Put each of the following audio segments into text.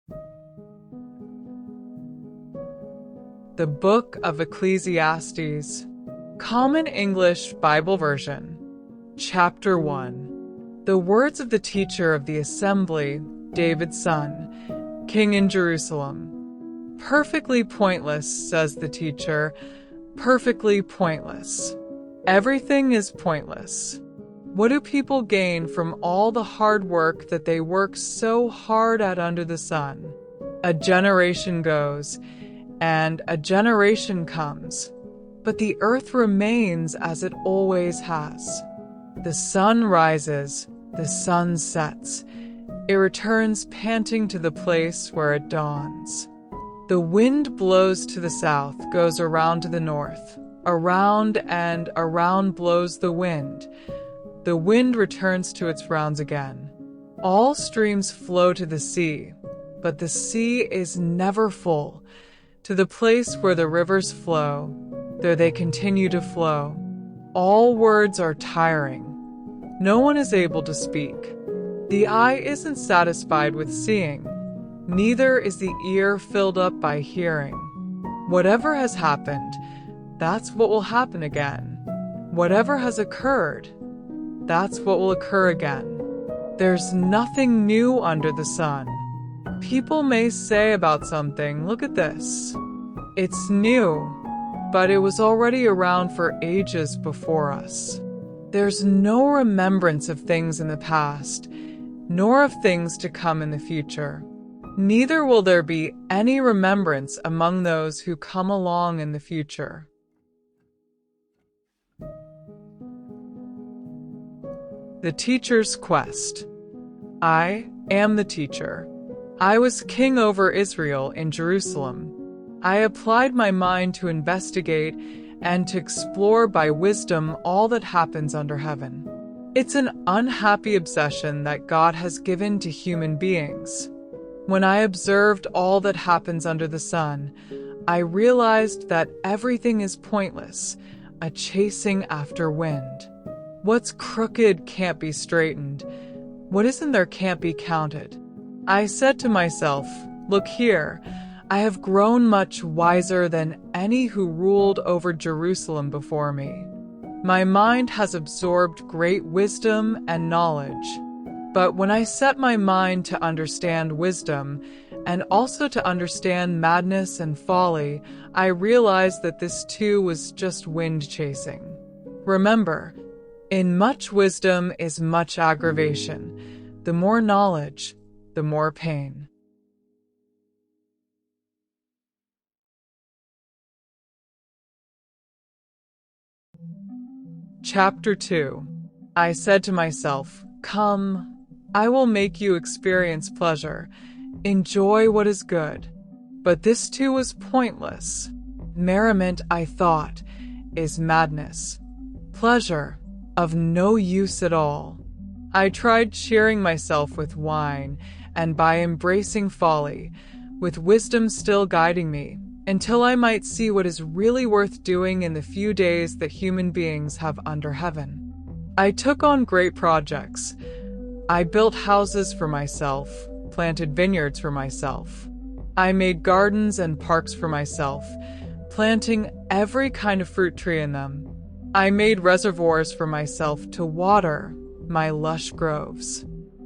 The Book of Ecclesiastes, Common English Bible Version, Chapter 1. The words of the teacher of the assembly, David's son, king in Jerusalem. Perfectly pointless, says the teacher, perfectly pointless. Everything is pointless. What do people gain from all the hard work that they work so hard at under the sun? A generation goes, and a generation comes, but the earth remains as it always has. The sun rises, the sun sets. It returns panting to the place where it dawns. The wind blows to the south, goes around to the north. Around and around blows the wind. The wind returns to its rounds again. All streams flow to the sea, but the sea is never full. To the place where the rivers flow, there they continue to flow. All words are tiring. No one is able to speak. The eye isn't satisfied with seeing, neither is the ear filled up by hearing. Whatever has happened, that's what will happen again. Whatever has occurred, that's what will occur again. There's nothing new under the sun. People may say about something, look at this. It's new, but it was already around for ages before us. There's no remembrance of things in the past, nor of things to come in the future. Neither will there be any remembrance among those who come along in the future. The Teacher's Quest. I am the teacher. I was king over Israel in Jerusalem. I applied my mind to investigate and to explore by wisdom all that happens under heaven. It's an unhappy obsession that God has given to human beings. When I observed all that happens under the sun, I realized that everything is pointless, a chasing after wind. What's crooked can't be straightened. What isn't there can't be counted. I said to myself, look here, I have grown much wiser than any who ruled over Jerusalem before me. My mind has absorbed great wisdom and knowledge. But when I set my mind to understand wisdom, and also to understand madness and folly, I realized that this too was just wind chasing. Remember, in much wisdom is much aggravation. The more knowledge, the more pain. Chapter 2. I said to myself, come, I will make you experience pleasure. Enjoy what is good. But this too was pointless. Merriment, I thought, is madness. Pleasure, of no use at all. I tried cheering myself with wine, and by embracing folly, with wisdom still guiding me, until I might see what is really worth doing in the few days that human beings have under heaven. I took on great projects. I built houses for myself, planted vineyards for myself. I made gardens and parks for myself, planting every kind of fruit tree in them. I made reservoirs for myself to water my lush groves.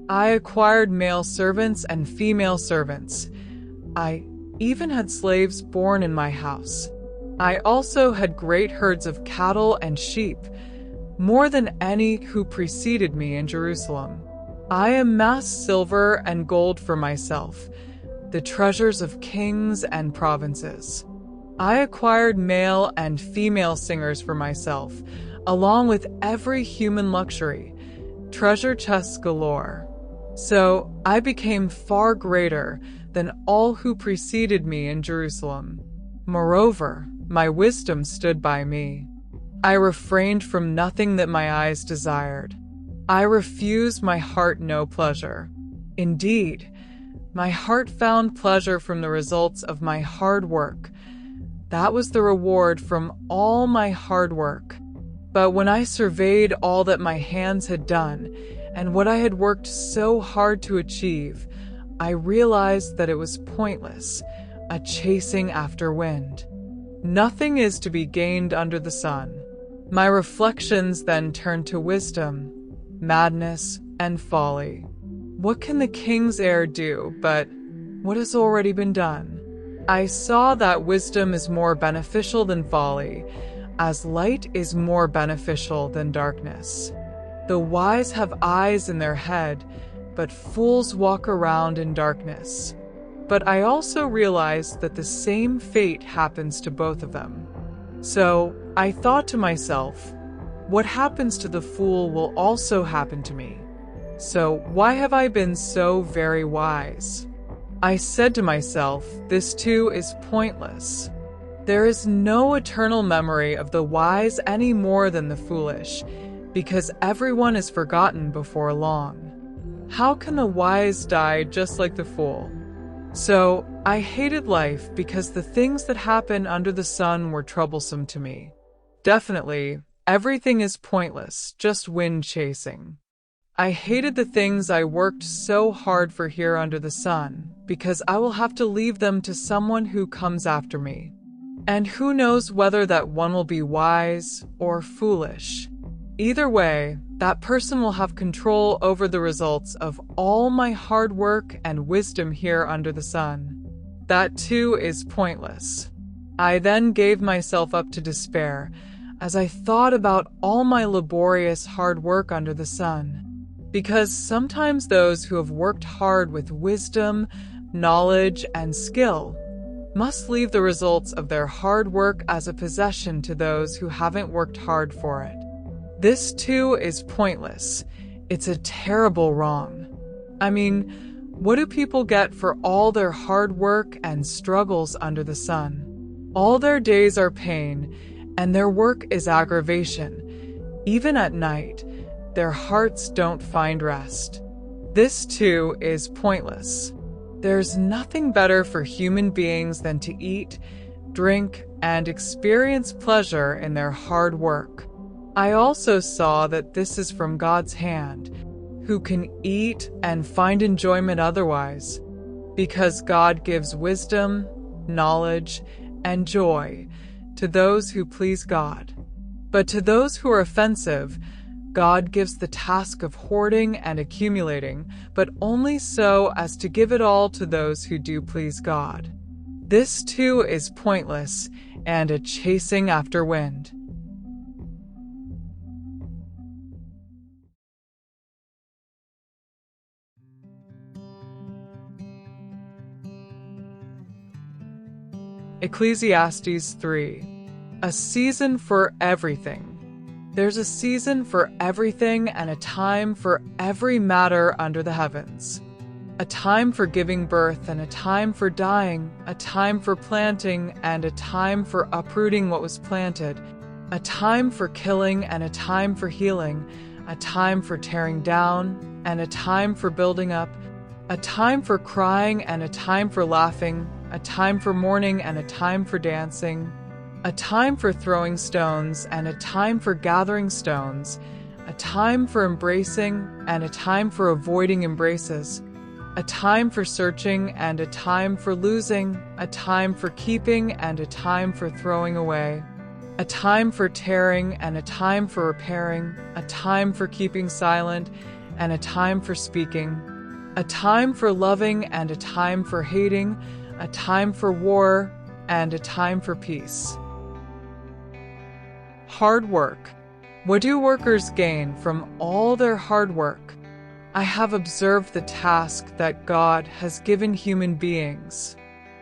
I acquired male servants and female servants. I even had slaves born in my house. I also had great herds of cattle and sheep, more than any who preceded me in Jerusalem. I amassed silver and gold for myself, the treasures of kings and provinces. I acquired male and female singers for myself, along with every human luxury, treasure chests galore. So I became far greater than all who preceded me in Jerusalem. Moreover, my wisdom stood by me. I refrained from nothing that my eyes desired. I refused my heart no pleasure. Indeed, my heart found pleasure from the results of my hard work. That was the reward from all my hard work. But when I surveyed all that my hands had done, and what I had worked so hard to achieve, I realized that it was pointless, a chasing after wind. Nothing is to be gained under the sun. My reflections then turned to wisdom, madness, and folly. What can the king's heir do but what has already been done? I saw that wisdom is more beneficial than folly, as light is more beneficial than darkness. The wise have eyes in their head, but fools walk around in darkness. But I also realized that the same fate happens to both of them. So I thought to myself, what happens to the fool will also happen to me. So why have I been so very wise? I said to myself, this too is pointless. There is no eternal memory of the wise any more than the foolish, because everyone is forgotten before long. How can the wise die just like the fool? So I hated life because the things that happen under the sun were troublesome to me. Definitely, everything is pointless, just wind chasing. I hated the things I worked so hard for here under the sun, because I will have to leave them to someone who comes after me. And who knows whether that one will be wise or foolish. Either way, that person will have control over the results of all my hard work and wisdom here under the sun. That too is pointless. I then gave myself up to despair as I thought about all my laborious hard work under the sun. Because sometimes those who have worked hard with wisdom, knowledge, and skill must leave the results of their hard work as a possession to those who haven't worked hard for it. This too is pointless. It's a terrible wrong. I mean, what do people get for all their hard work and struggles under the sun? All their days are pain, and their work is aggravation. Even at night, their hearts don't find rest. This too is pointless. There's nothing better for human beings than to eat, drink, and experience pleasure in their hard work. I also saw that this is from God's hand, who can eat and find enjoyment otherwise, because God gives wisdom, knowledge, and joy to those who please God. But to those who are offensive, God gives the task of hoarding and accumulating, but only so as to give it all to those who do please God. This too is pointless and a chasing after wind. Ecclesiastes 3. A season for everything. There's a season for everything and a time for every matter under the heavens. A time for giving birth and a time for dying, a time for planting and a time for uprooting what was planted, a time for killing and a time for healing, a time for tearing down and a time for building up, a time for crying and a time for laughing, a time for mourning and a time for dancing, a time for throwing stones and a time for gathering stones, a time for embracing and a time for avoiding embraces, a time for searching and a time for losing, a time for keeping and a time for throwing away, a time for tearing and a time for repairing, a time for keeping silent and a time for speaking, a time for loving and a time for hating, a time for war and a time for peace. Hard work. What do workers gain from all their hard work? I have observed the task that God has given human beings.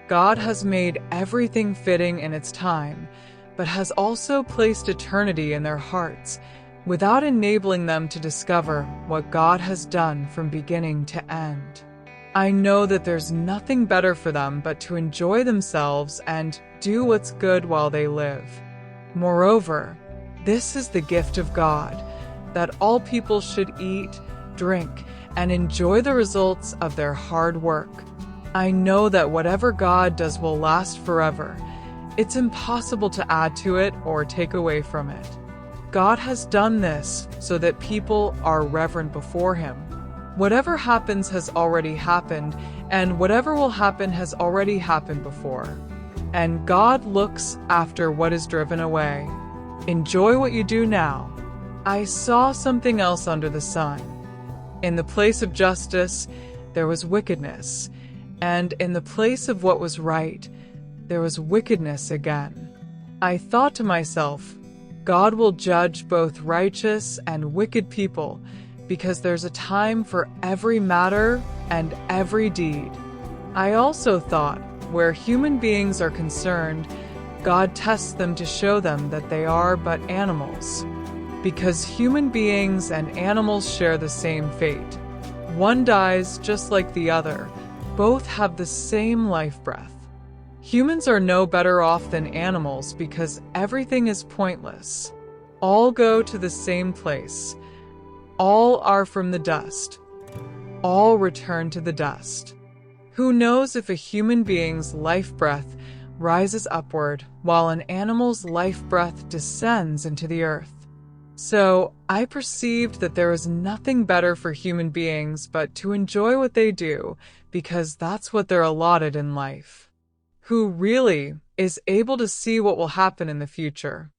God has made everything fitting in its time, but has also placed eternity in their hearts, without enabling them to discover what God has done from beginning to end. I know that there's nothing better for them but to enjoy themselves and do what's good while they live. Moreover, this is the gift of God, that all people should eat, drink, and enjoy the results of their hard work. I know that whatever God does will last forever. It's impossible to add to it or take away from it. God has done this so that people are reverent before Him. Whatever happens has already happened, and whatever will happen has already happened before. And God looks after what is driven away. Enjoy what you do now. I saw something else under the sun. In the place of justice, there was wickedness, and in the place of what was right, there was wickedness again. I thought to myself, God will judge both righteous and wicked people, because there's a time for every matter and every deed. I also thought, where human beings are concerned, God tests them to show them that they are but animals, because human beings and animals share the same fate. One dies just like the other. Both have the same life breath. Humans are no better off than animals because everything is pointless. All go to the same place. All are from the dust. All return to the dust. Who knows if a human being's life breath rises upward while an animal's life breath descends into the earth? So I perceived that there is nothing better for human beings but to enjoy what they do, because that's what they're allotted in life. Who really is able to see what will happen in the future?